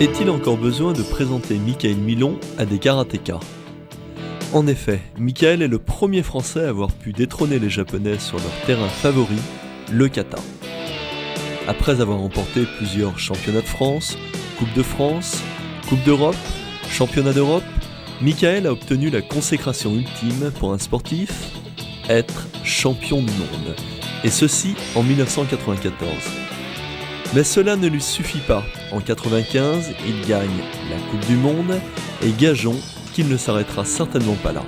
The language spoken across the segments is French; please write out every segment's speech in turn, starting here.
Est-il encore besoin de présenter Mickaël Milon à des karatékas ? En effet, Mickaël est le premier Français à avoir pu détrôner les Japonais sur leur terrain favori, le kata. Après avoir remporté plusieurs championnats de France, Coupe de France, Coupe d'Europe, Championnat d'Europe, Mickaël a obtenu la consécration ultime pour un sportif, être champion du monde. Et ceci en 1994. Mais cela ne lui suffit pas. En 1995, il gagne la Coupe du Monde et gageons qu'il ne s'arrêtera certainement pas là.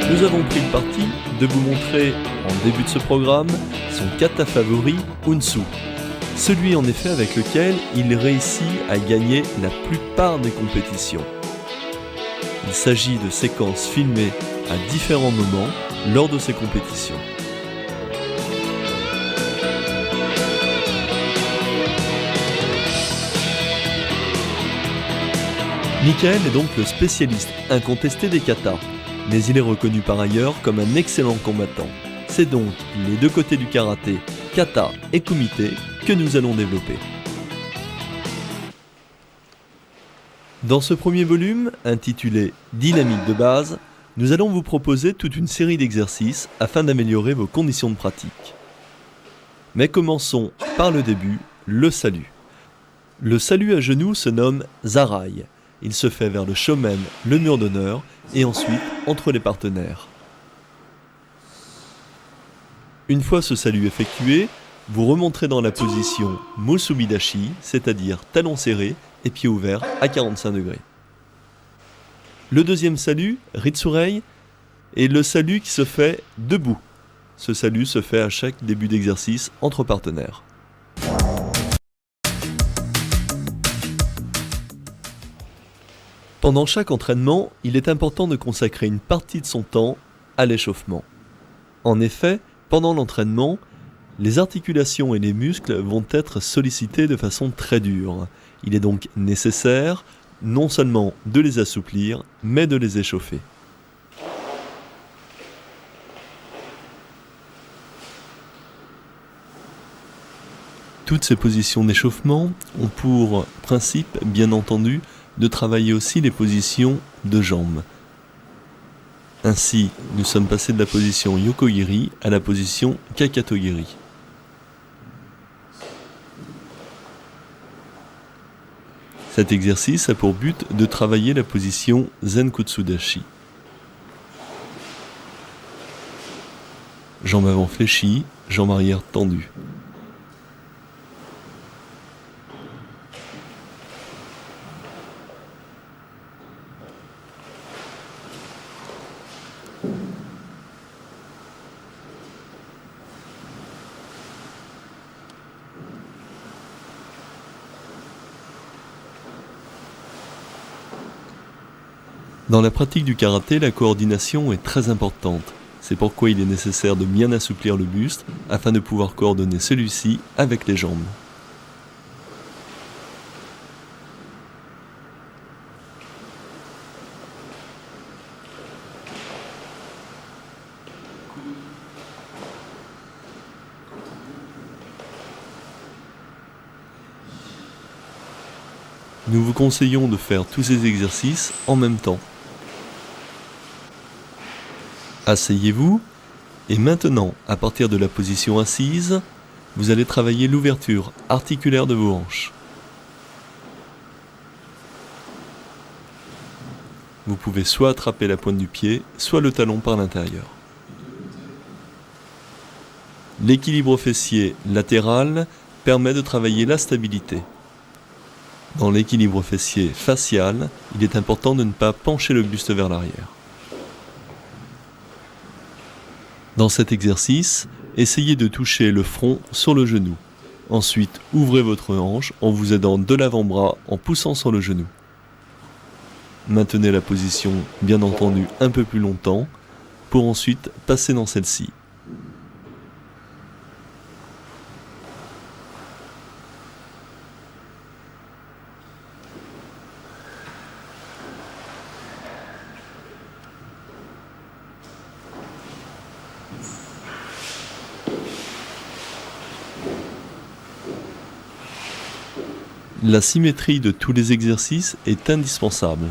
Nous avons pris le parti de vous montrer, en début de ce programme, son kata favori, Unsu. Celui en effet avec lequel il réussit à gagner la plupart des compétitions. Il s'agit de séquences filmées à différents moments lors de ces compétitions. Mickaël est donc le spécialiste incontesté des katas, mais il est reconnu par ailleurs comme un excellent combattant. C'est donc les deux côtés du karaté, kata et kumité, que nous allons développer. Dans ce premier volume, intitulé « Dynamique de base », nous allons vous proposer toute une série d'exercices afin d'améliorer vos conditions de pratique. Mais commençons par le début, le salut. Le salut à genoux se nomme Zarai. Il se fait vers le shomen, le mur d'honneur, et ensuite entre les partenaires. Une fois ce salut effectué, vous remonterez dans la position Musubidashi, c'est-à-dire talons serrés et pieds ouverts à 45 degrés. Le deuxième salut, Ritsurei, est le salut qui se fait debout. Ce salut se fait à chaque début d'exercice entre partenaires. Pendant chaque entraînement, il est important de consacrer une partie de son temps à l'échauffement. En effet, pendant l'entraînement, les articulations et les muscles vont être sollicités de façon très dure. Il est donc nécessaire non seulement de les assouplir, mais de les échauffer. Toutes ces positions d'échauffement ont pour principe, bien entendu, de travailler aussi les positions de jambes. Ainsi, nous sommes passés de la position Yokogiri à la position Kakatogiri. Cet exercice a pour but de travailler la position Zenkutsudashi. Jambes avant fléchies, jambes arrière tendues. Dans la pratique du karaté, la coordination est très importante. C'est pourquoi il est nécessaire de bien assouplir le buste afin de pouvoir coordonner celui-ci avec les jambes. Nous vous conseillons de faire tous ces exercices en même temps. Asseyez-vous et maintenant, à partir de la position assise, vous allez travailler l'ouverture articulaire de vos hanches. Vous pouvez soit attraper la pointe du pied, soit le talon par l'intérieur. L'équilibre fessier latéral permet de travailler la stabilité. Dans l'équilibre fessier facial, il est important de ne pas pencher le buste vers l'arrière. Dans cet exercice, essayez de toucher le front sur le genou. Ensuite, ouvrez votre hanche en vous aidant de l'avant-bras en poussant sur le genou. Maintenez la position, bien entendu, un peu plus longtemps, pour ensuite passer dans celle-ci. La symétrie de tous les exercices est indispensable.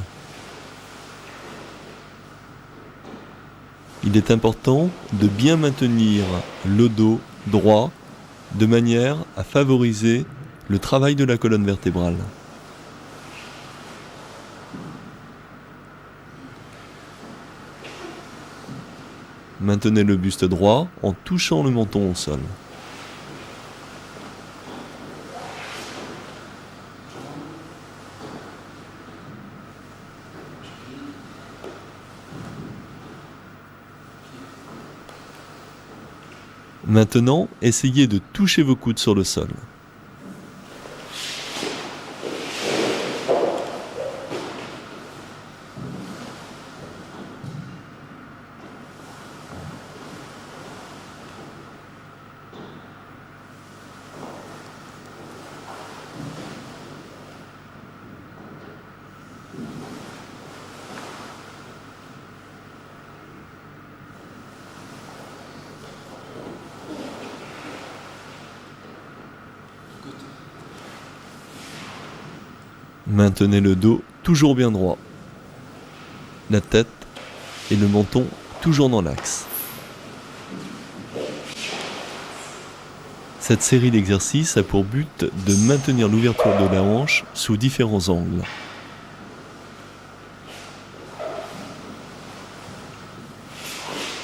Il est important de bien maintenir le dos droit de manière à favoriser le travail de la colonne vertébrale. Maintenez le buste droit en touchant le menton au sol. Maintenant, essayez de toucher vos coudes sur le sol. Maintenez le dos toujours bien droit, la tête et le menton toujours dans l'axe. Cette série d'exercices a pour but de maintenir l'ouverture de la hanche sous différents angles.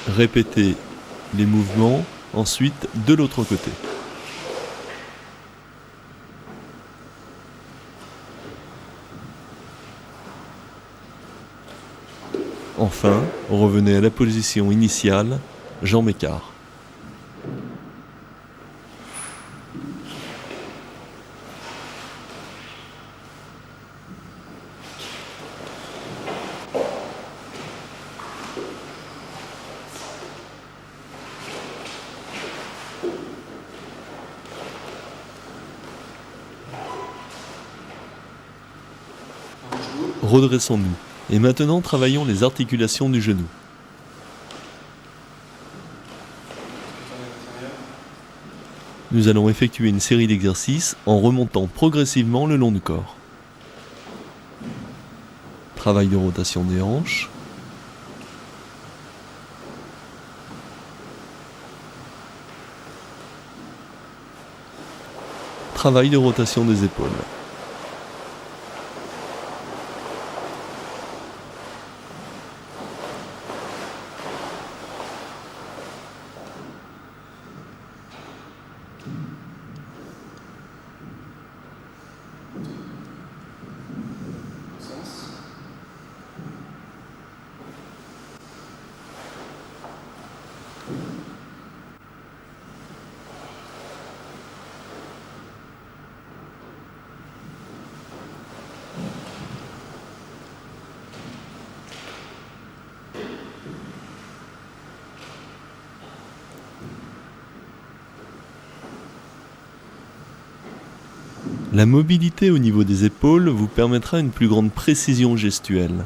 Répétez les mouvements ensuite de l'autre côté. Enfin, revenez à la position initiale, jambes écart. Redressons-nous. Et maintenant, travaillons les articulations du genou. Nous allons effectuer une série d'exercices en remontant progressivement le long du corps. Travail de rotation des hanches. Travail de rotation des épaules. La mobilité au niveau des épaules vous permettra une plus grande précision gestuelle.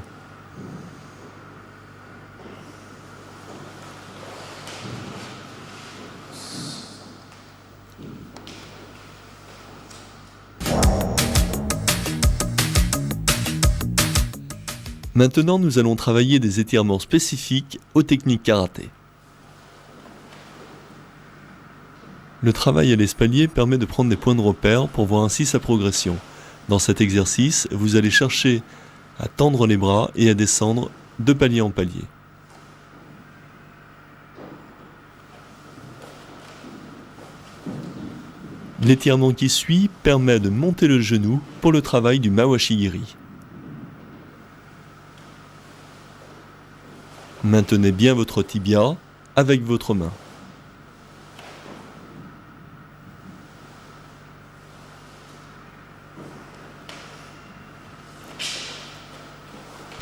Maintenant, nous allons travailler des étirements spécifiques aux techniques karaté. Le travail à l'espalier permet de prendre des points de repère pour voir ainsi sa progression. Dans cet exercice, vous allez chercher à tendre les bras et à descendre de palier en palier. L'étirement qui suit permet de monter le genou pour le travail du Mawashi-giri. Maintenez bien votre tibia avec votre main.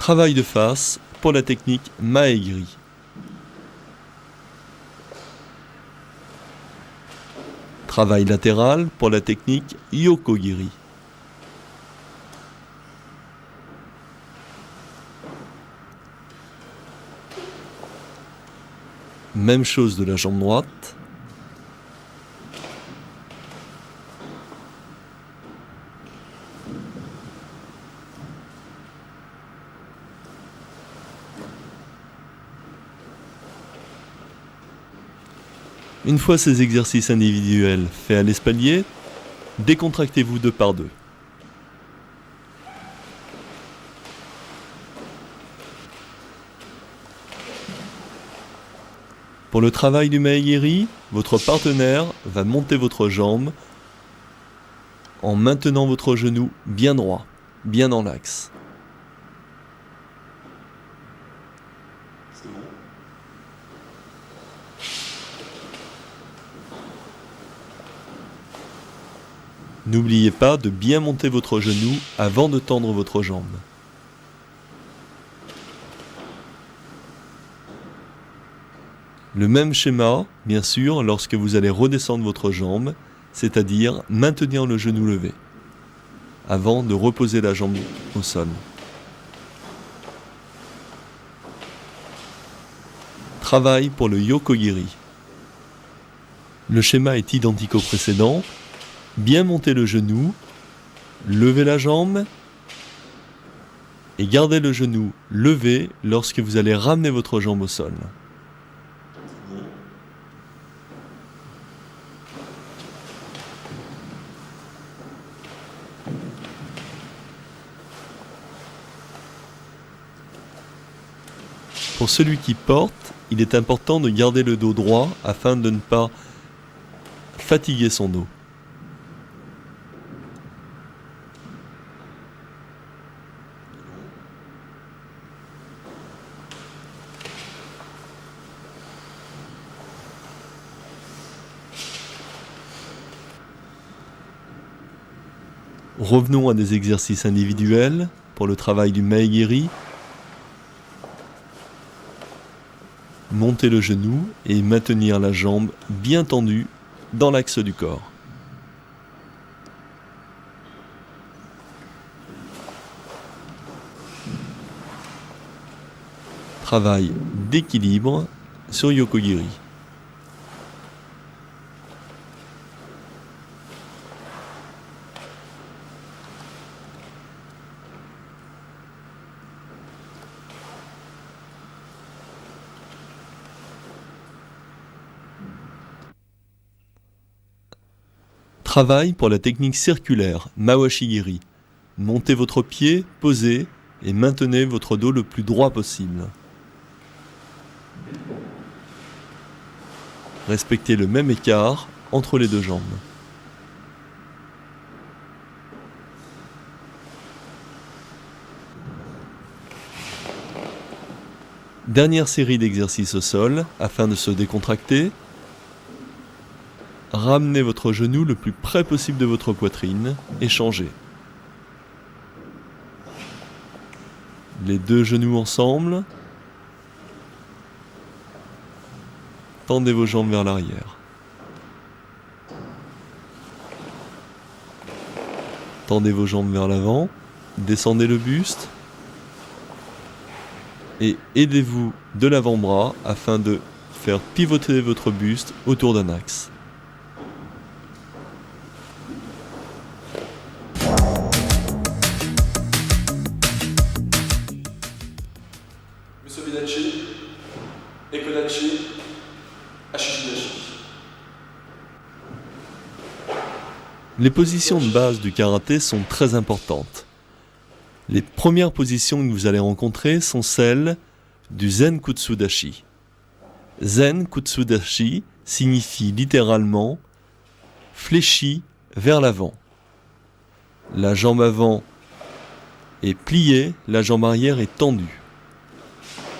Travail de face pour la technique Mae-giri. Travail latéral pour la technique Yoko-giri. Même chose de la jambe droite. Une fois ces exercices individuels faits à l'espalier, décontractez-vous deux par deux. Pour le travail du Mae-geri, votre partenaire va monter votre jambe en maintenant votre genou bien droit, bien dans l'axe. N'oubliez pas de bien monter votre genou avant de tendre votre jambe. Le même schéma, bien sûr, lorsque vous allez redescendre votre jambe, c'est-à-dire maintenir le genou levé, avant de reposer la jambe au sol. Travail pour le Yoko-giri. Le schéma est identique au précédent. Bien monter le genou, lever la jambe et gardez le genou levé lorsque vous allez ramener votre jambe au sol. Pour celui qui porte, il est important de garder le dos droit afin de ne pas fatiguer son dos. Revenons à des exercices individuels pour le travail du Mae-geri. Monter le genou et maintenir la jambe bien tendue dans l'axe du corps. Travail d'équilibre sur Yoko-giri. Travail pour la technique circulaire, Mawashi-giri. Montez votre pied, posez et maintenez votre dos le plus droit possible. Respectez le même écart entre les deux jambes. Dernière série d'exercices au sol afin de se décontracter. Ramenez votre genou le plus près possible de votre poitrine et changez. Les deux genoux ensemble. Tendez vos jambes vers l'arrière. Tendez vos jambes vers l'avant. Descendez le buste. Et aidez-vous de l'avant-bras afin de faire pivoter votre buste autour d'un axe. Musobidachi, Ekodachi, Ashidachi. Les positions de base du karaté sont très importantes. Les premières positions que vous allez rencontrer sont celles du Zen Kutsudashi. Zen Kutsudashi signifie littéralement fléchi vers l'avant. La jambe avant est pliée, la jambe arrière est tendue.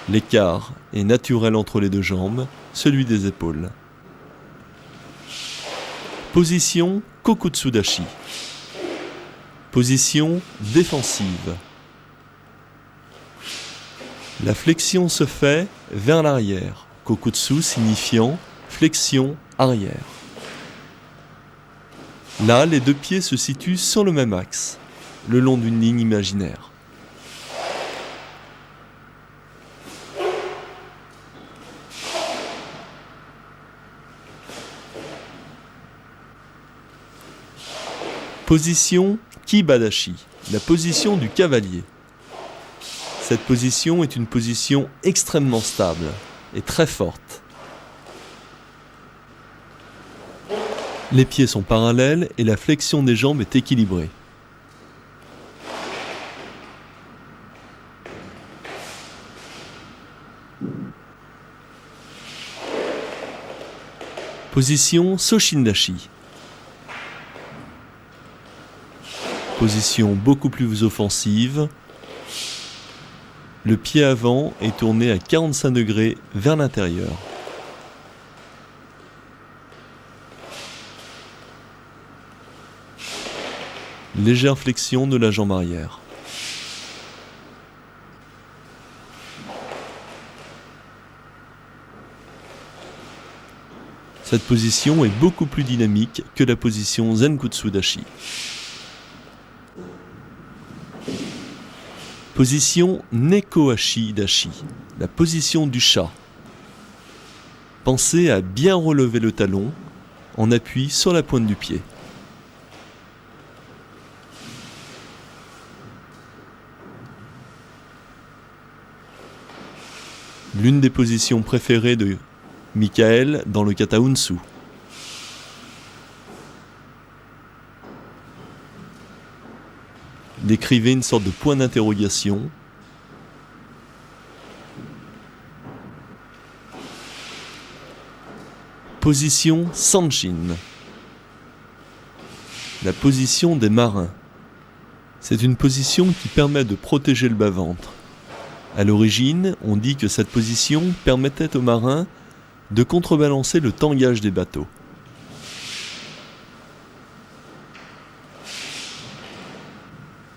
L'écart est naturel entre les deux jambes, celui des épaules. Position Kokutsudashi. Position défensive. La flexion se fait vers l'arrière, Kokutsu signifiant flexion arrière. Là, les deux pieds se situent sur le même axe, le long d'une ligne imaginaire. Position Kibadashi, la position du cavalier. Cette position est une position extrêmement stable et très forte. Les pieds sont parallèles et la flexion des jambes est équilibrée. Position Soshin-dashi. Position beaucoup plus offensive. Le pied avant est tourné à 45 degrés vers l'intérieur. Légère flexion de la jambe arrière. Cette position est beaucoup plus dynamique que la position Zenkutsu-dashi. Position Neko-hashi-dashi, la position du chat. Pensez à bien relever le talon en appui sur la pointe du pied. L'une des positions préférées de Michael dans le kata Unsu. Décrivez une sorte de point d'interrogation. Position Sanshin. La position des marins. C'est une position qui permet de protéger le bas-ventre. À l'origine, on dit que cette position permettait aux marins de contrebalancer le tangage des bateaux.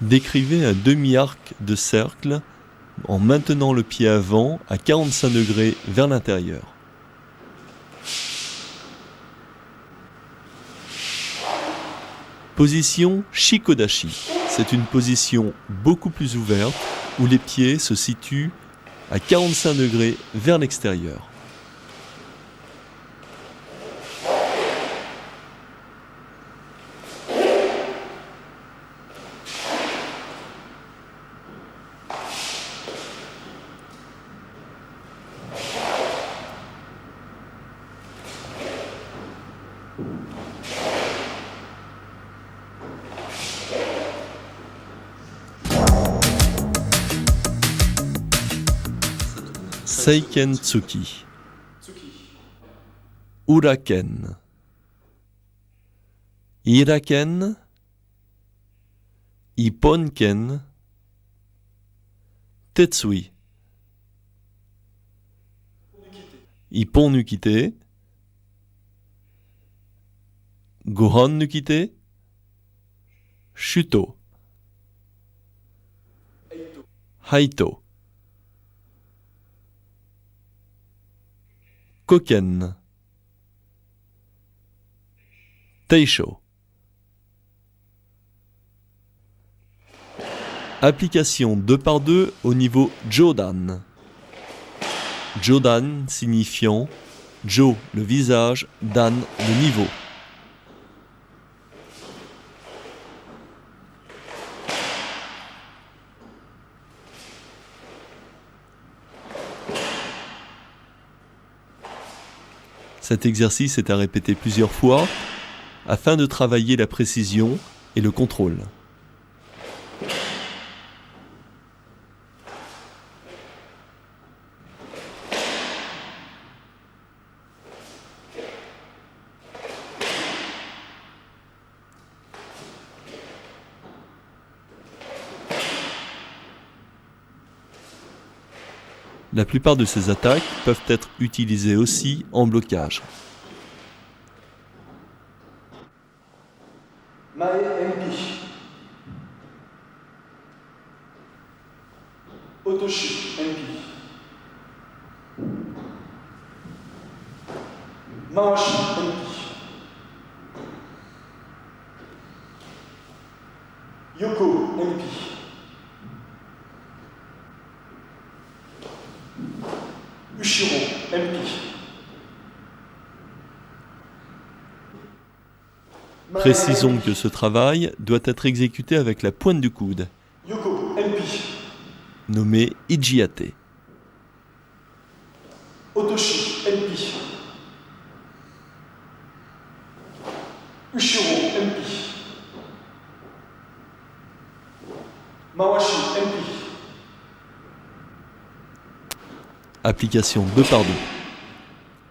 Décrivez un demi-arc de cercle en maintenant le pied avant à 45 degrés vers l'intérieur. Position Shikodashi. C'est une position beaucoup plus ouverte où les pieds se situent à 45 degrés vers l'extérieur. Seiken Tsuki. Uraken. Iraken. Ipponken. Tetsui. Ippon nukite. Gohan nukite. Shuto. Haito. Koken. Teisho. Application 2 par 2 au niveau Jodan. Jodan signifiant Jo le visage, Dan le niveau. Cet exercice est à répéter plusieurs fois afin de travailler la précision et le contrôle. La plupart de ces attaques peuvent être utilisées aussi en blocage. Mae Enpi. Otoshi Enpi. Mawashi Enpi. Yoko Enpi. Ushiro Enpi. Précisons que ce travail doit être exécuté avec la pointe du coude, Yoko Enpi. nommée Ijiate. Otoshi Enpi. Ushiro MP. Mawashi MP. Application 2 par 2.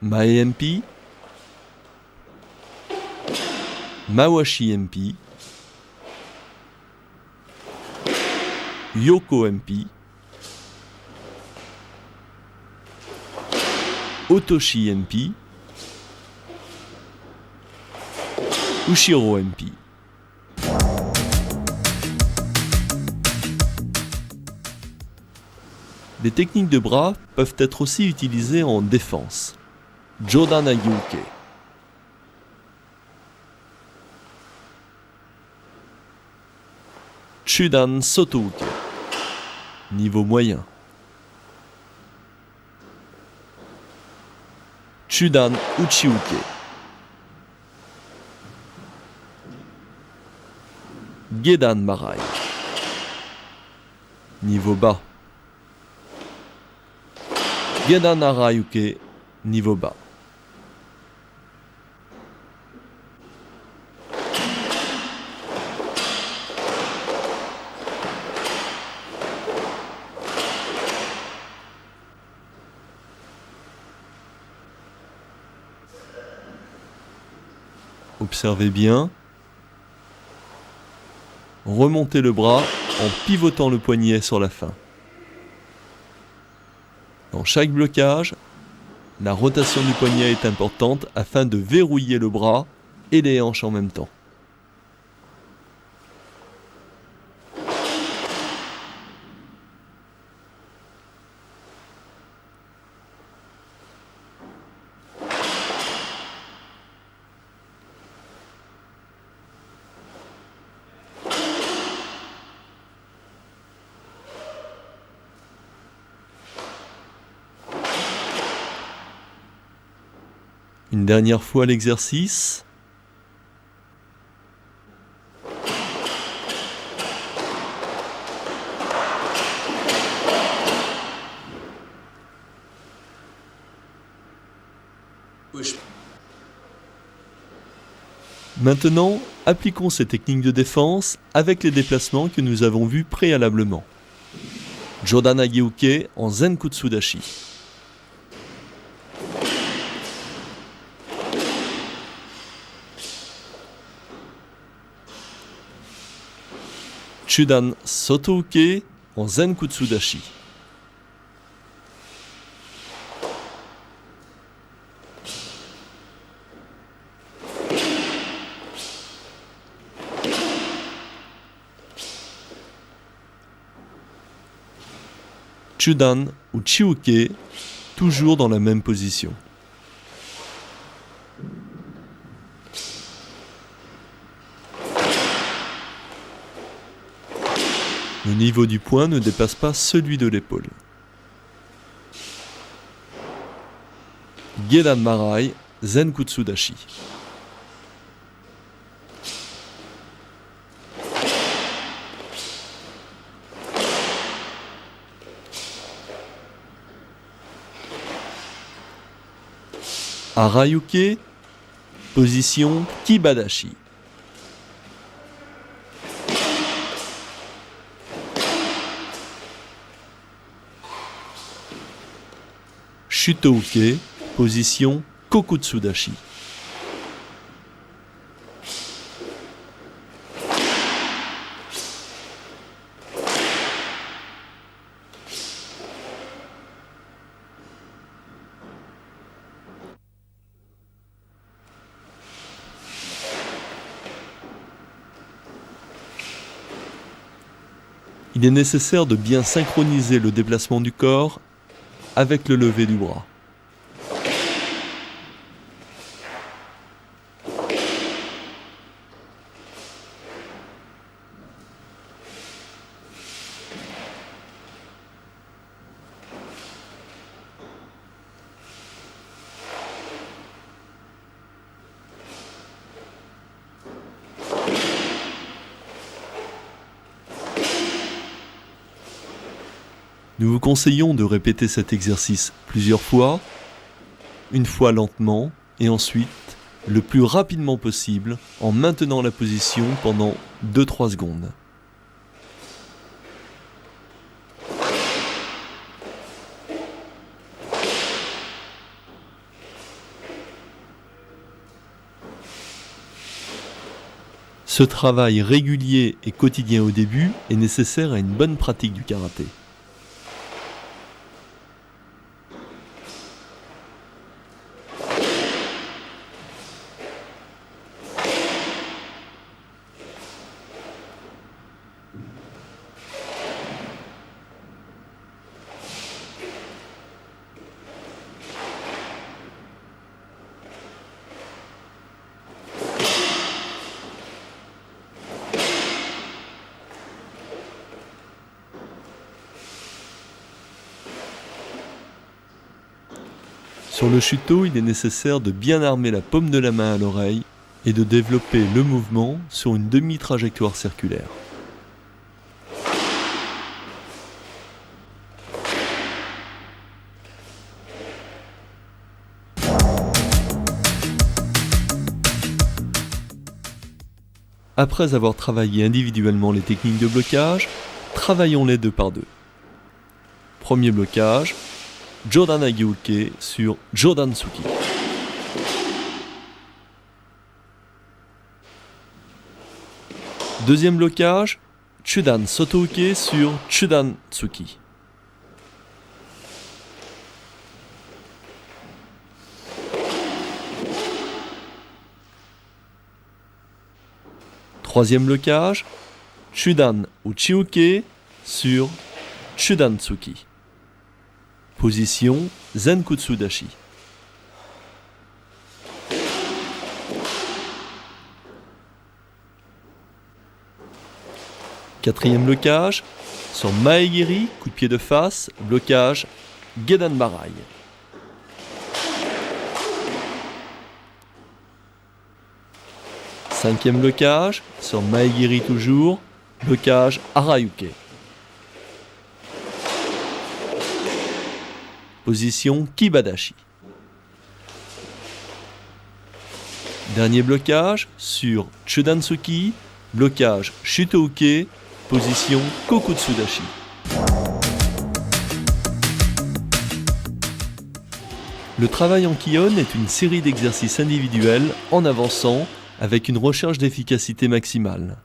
Mae MP, Mawashi MP, Yoko MP, Otoshi MP, Ushiro MP. Les techniques de bras peuvent être aussi utilisées en défense. Jodan Agiuke. Chudan Sotouke. Niveau moyen. Chudan Uchiuke. Gedan Marai. Niveau bas. Gedan Arayuke. Niveau bas. Observez bien. Remontez le bras en pivotant le poignet sur la fin. Dans chaque blocage, la rotation du poignet est importante afin de verrouiller le bras et les hanches en même temps. Une dernière fois l'exercice. Maintenant, appliquons ces techniques de défense avec les déplacements que nous avons vus préalablement. Jodan Agiuke en Zenkutsudashi. Chudan Sotouke en Zenkutsudashi. Chudan Uchiuke, toujours dans la même position. Le niveau du poing ne dépasse pas celui de l'épaule. Gedan Marai, Zenkutsudashi. Arayuke, position Kibadashi. Shutouke, position Kokutsudashi. Il est nécessaire de bien synchroniser le déplacement du corps avec le lever du bras. Nous vous conseillons de répéter cet exercice plusieurs fois, une fois lentement et ensuite le plus rapidement possible en maintenant la position pendant 2-3 secondes. Ce travail régulier et quotidien au début est nécessaire à une bonne pratique du karaté. Sur le shuto, il est nécessaire de bien armer la paume de la main à l'oreille et de développer le mouvement sur une demi-trajectoire circulaire. Après avoir travaillé individuellement les techniques de blocage, travaillons-les 2 par 2. Premier blocage, Jodan Agiuke sur Jodan Tsuki. Deuxième blocage, Chudan Sotouke sur Chudan Tsuki. Troisième blocage, Chudan Uchiuke sur Chudan Tsuki. Position Zenkutsu Dashi. Quatrième blocage, sur Maegiri, coup de pied de face, blocage Gedan Barai. Cinquième blocage, sur Maegiri toujours, blocage Harayuke. Position Kibadashi. Dernier blocage sur Chudan-tsuki, blocage Shutouke, position Kokutsudashi. Le travail en Kion est une série d'exercices individuels en avançant avec une recherche d'efficacité maximale.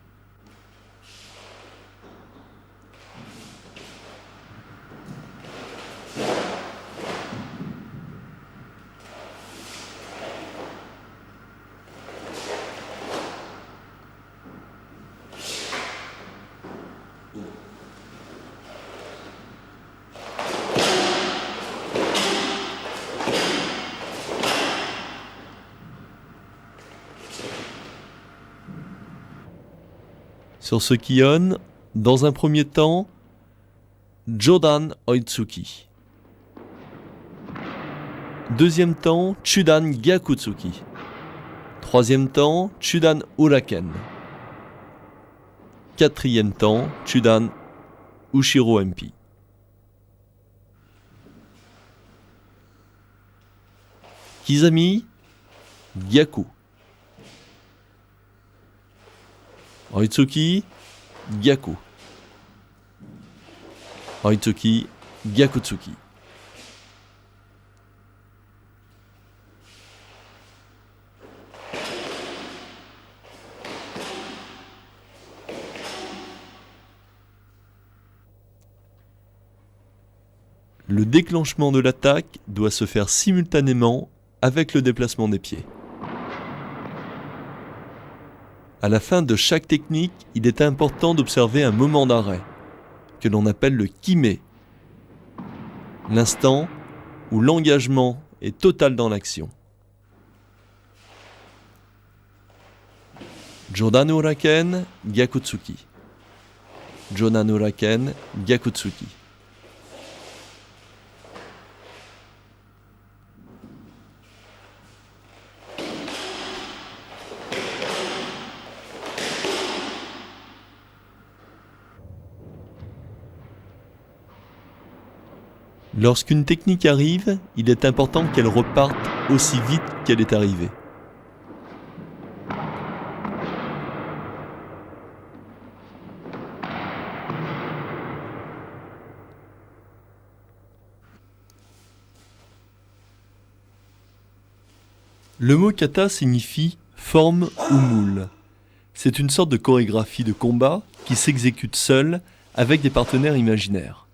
Sur ce Kion, dans un premier temps, Jodan Oitsuki. Deuxième temps, Chudan Gyakutsuki. Troisième temps, Chudan Uraken. Quatrième temps, Chudan Ushiro MP. Kizami, Gyaku. Oitsuki, Gyaku. Oitsuki, Gyakutsuki. Le déclenchement de l'attaque doit se faire simultanément avec le déplacement des pieds. À la fin de chaque technique, il est important d'observer un moment d'arrêt, que l'on appelle le kime, l'instant où l'engagement est total dans l'action. Jodan Uraken, Gyakutsuki. Jodan Uraken, Gyakutsuki. Lorsqu'une technique arrive, il est important qu'elle reparte aussi vite qu'elle est arrivée. Le mot kata signifie forme ou moule. C'est une sorte de chorégraphie de combat qui s'exécute seule avec des partenaires imaginaires.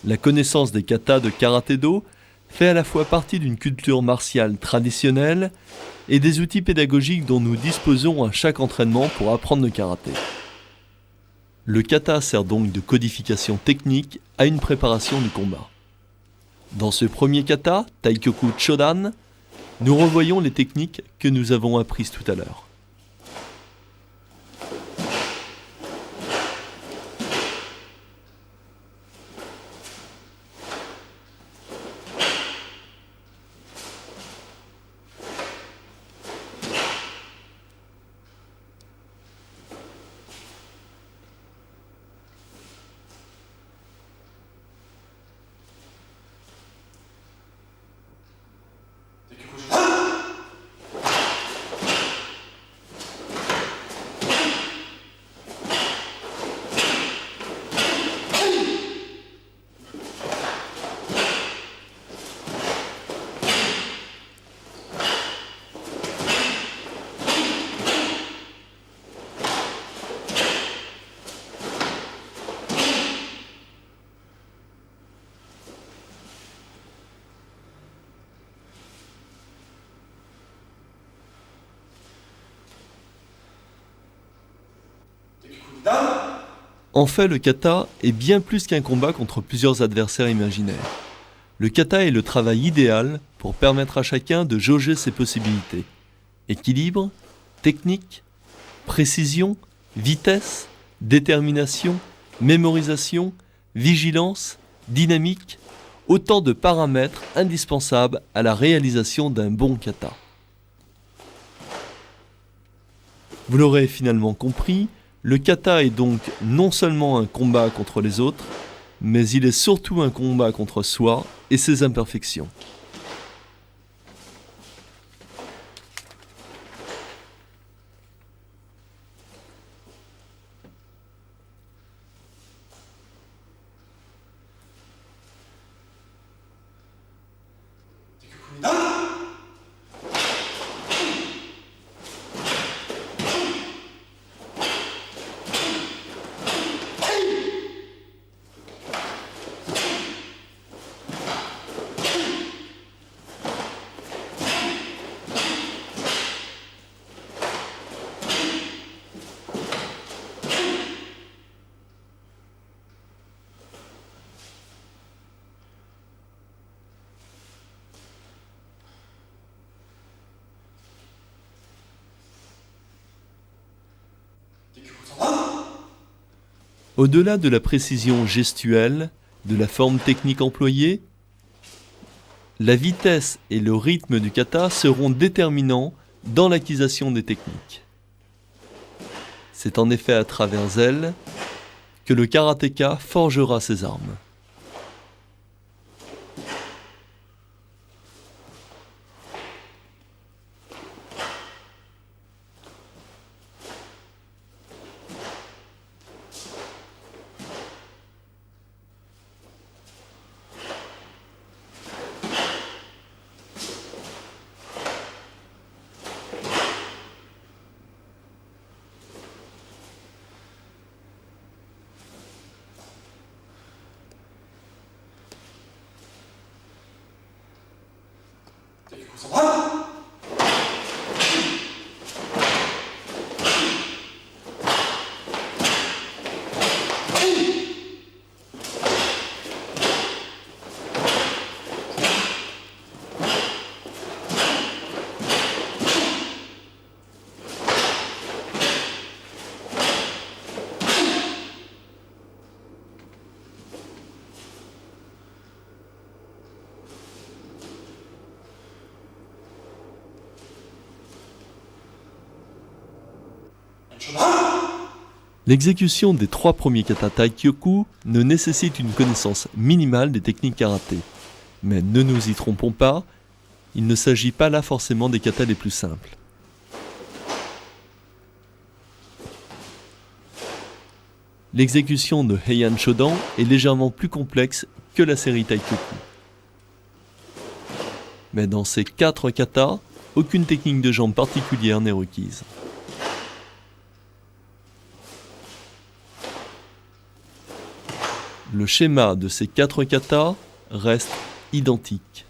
La connaissance des katas de karaté-do fait à la fois partie d'une culture martiale traditionnelle et des outils pédagogiques dont nous disposons à chaque entraînement pour apprendre le karaté. Le kata sert donc de codification technique à une préparation du combat. Dans ce premier kata, Taikyoku Chodan, nous revoyons les techniques que nous avons apprises tout à l'heure. En fait, le kata est bien plus qu'un combat contre plusieurs adversaires imaginaires. Le kata est le travail idéal pour permettre à chacun de jauger ses possibilités. Équilibre, technique, précision, vitesse, détermination, mémorisation, vigilance, dynamique, autant de paramètres indispensables à la réalisation d'un bon kata. Vous l'aurez finalement compris, le kata est donc non seulement un combat contre les autres, mais il est surtout un combat contre soi et ses imperfections. Au-delà de la précision gestuelle, de la forme technique employée, la vitesse et le rythme du kata seront déterminants dans l'acquisition des techniques. C'est en effet à travers elles que le karatéka forgera ses armes. L'exécution des 3 premiers kata Taikyoku ne nécessite une connaissance minimale des techniques karaté. Mais ne nous y trompons pas, il ne s'agit pas là forcément des katas les plus simples. L'exécution de Heian Shodan est légèrement plus complexe que la série Taikyoku. Mais dans ces 4 katas, Aucune technique de jambe particulière n'est requise. Le schéma de ces 4 katas reste identique.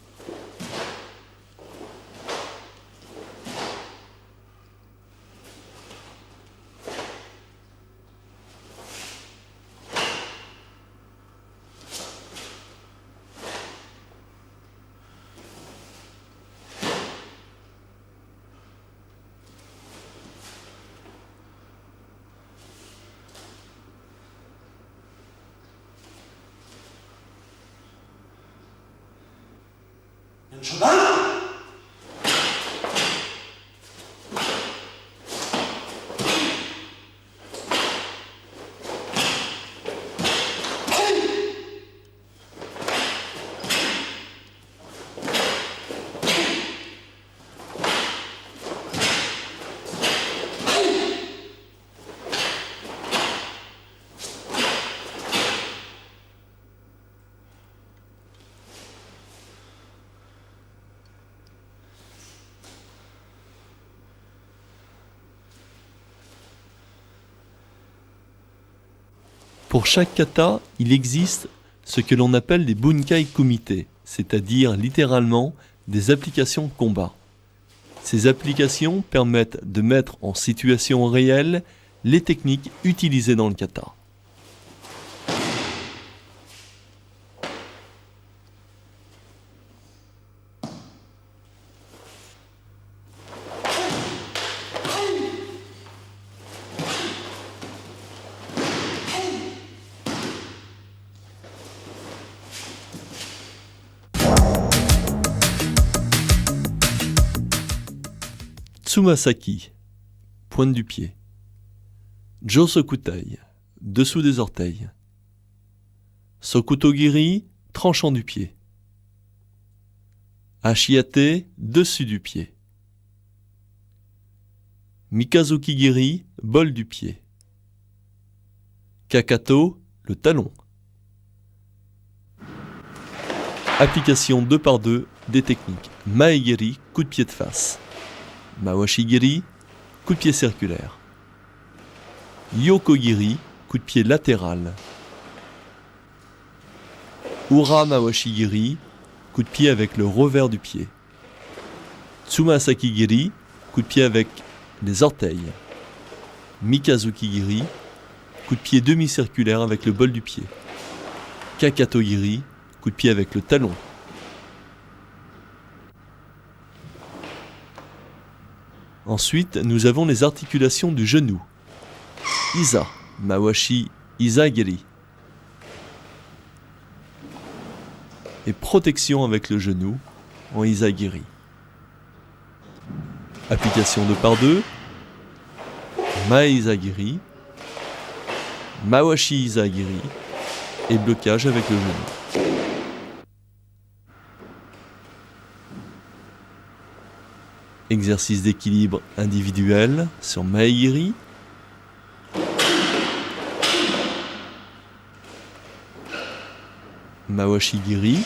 Pour chaque kata, il existe ce que l'on appelle des bunkai kumite, c'est-à-dire littéralement des applications de combat. Ces applications permettent de mettre en situation réelle les techniques utilisées dans le kata. Tsumasaki, pointe du pied. Josokutai, dessous des orteils. Sokutogiri, tranchant du pied. Ashiate, dessus du pied. Mikazuki-giri, bol du pied. Kakato, le talon. Application 2 par 2 des techniques. Maegiri, coup de pied de face. Mawashi-giri, coup de pied circulaire. Yoko-giri, coup de pied latéral. Ura Mawashi-giri, coup de pied avec le revers du pied. Tsumasaki-giri, coup de pied avec les orteils. Mikazuki-giri, coup de pied demi-circulaire avec le bol du pied. Kakato-giri, coup de pied avec le talon. Ensuite, nous avons les articulations du genou. Isa, Mawashi, Isa-giri. Et protection avec le genou en Isa-giri. Application 2 par 2. Ma-Isa-giri. Mawashi Isa-giri. Et blocage avec le genou. Exercice d'équilibre individuel sur Maegiri. Mawashi-giri.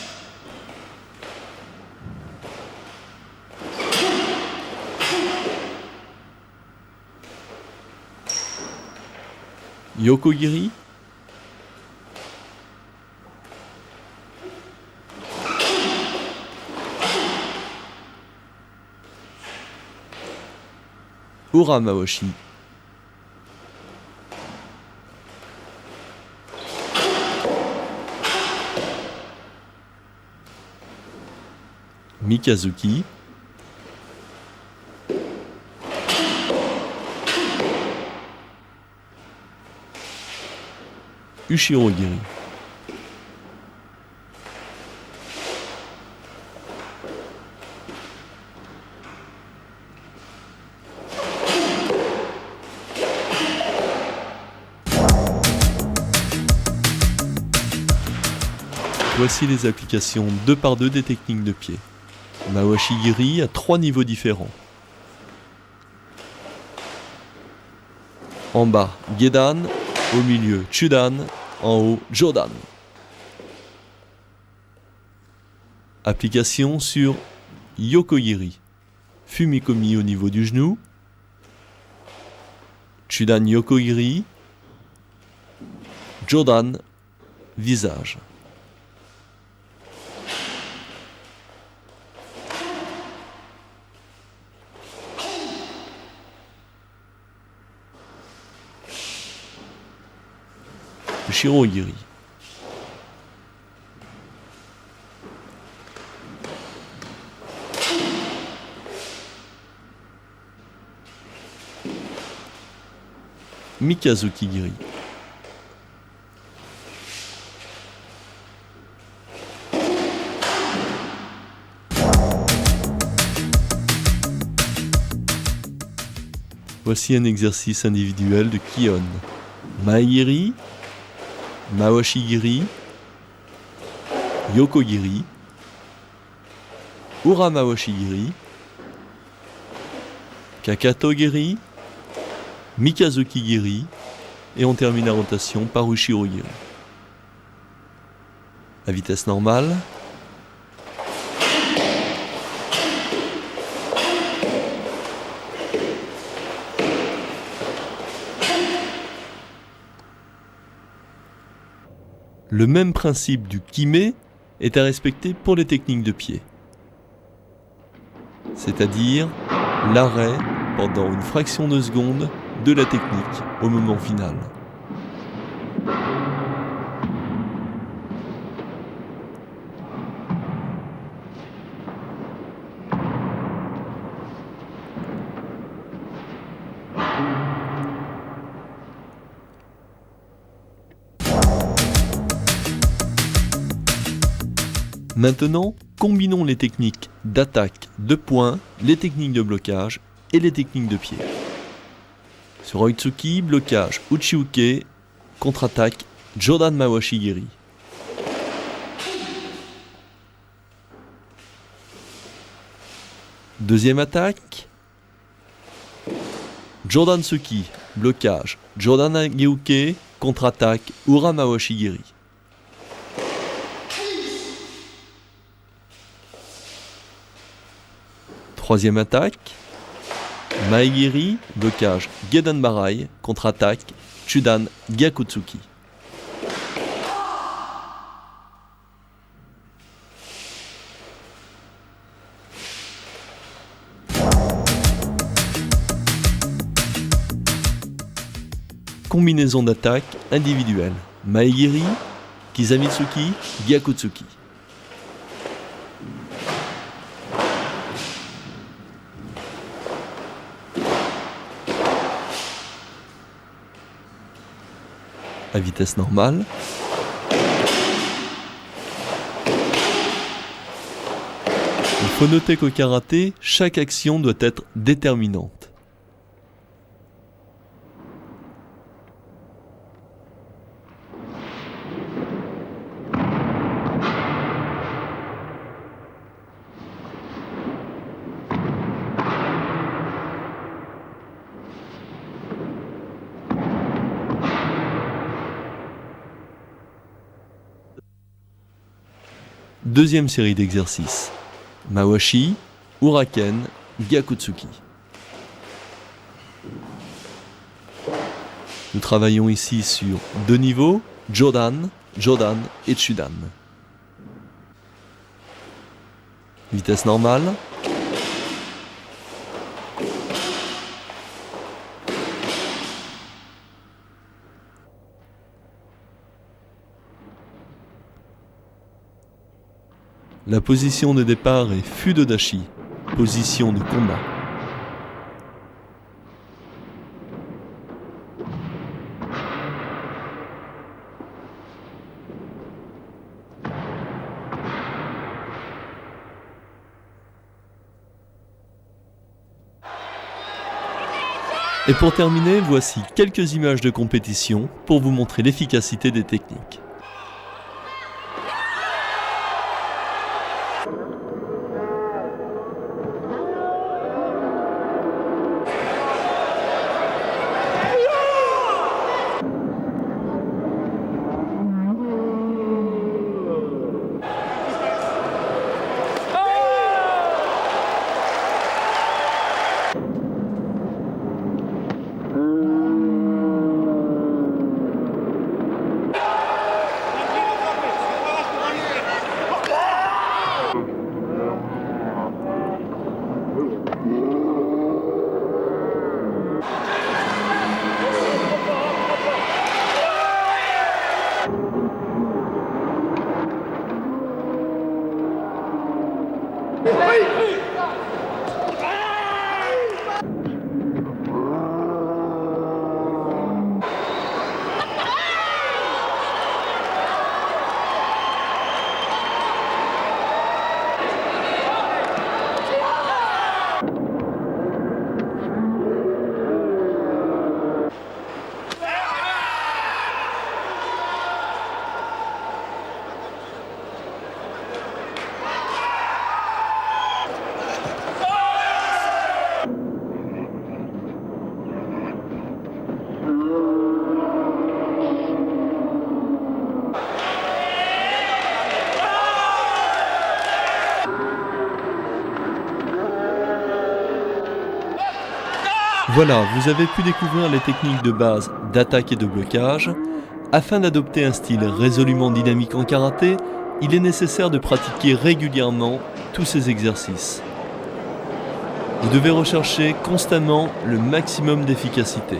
Yoko-giri. Ura Mawashi. Mikazuki. Ushiro-giri. Voici les applications 2 par 2 des techniques de pied. Mawashi-giri à 3 niveaux différents. En bas, Gedan, au milieu, Chudan, en haut, Jodan. Application sur Yoko-giri. Fumikomi au niveau du genou. Chudan Yokogiri. Jodan, visage. Shirohigiri. Mikazuki-giri. Voici un exercice individuel de Kion. Maegiri, Mawashi-giri, Yokogiri, Ura-mawashi-giri, Kakato-giri, Mikazuki-giri, et on termine la rotation par Ushiro-giri. À vitesse normale. Le même principe du kime est à respecter pour les techniques de pied. C'est-à-dire l'arrêt pendant une fraction de seconde de la technique au moment final. Maintenant, combinons les techniques d'attaque de poing, les techniques de blocage et les techniques de pied. Sur Oitsuki, blocage Uchiuke, contre-attaque Jodan Mawashi-giri. Deuxième attaque, Jodan Tsuki, blocage Jodan Ageuke, contre-attaque Ura Mawashi-giri. Troisième attaque, Maegiri, blocage Gedan Barai, contre-attaque Chudan Gyakutsuki. Combinaison d'attaque individuelle, Maegiri, Kizamitsuki, Gyakutsuki. À vitesse normale. Il faut noter qu'au karaté, chaque action doit être déterminante. Deuxième série d'exercices. Mawashi, Uraken, Gyakutsuki. Nous travaillons ici sur deux niveaux, Jodan, Jodan et Chudan. Vitesse normale. La position de départ est Fudodashi, position de combat. Et pour terminer, voici quelques images de compétition pour vous montrer l'efficacité des techniques. Voilà, vous avez pu découvrir les techniques de base d'attaque et de blocage. Afin d'adopter un style résolument dynamique en karaté, il est nécessaire de pratiquer régulièrement tous ces exercices. Vous devez rechercher constamment le maximum d'efficacité.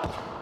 Kata.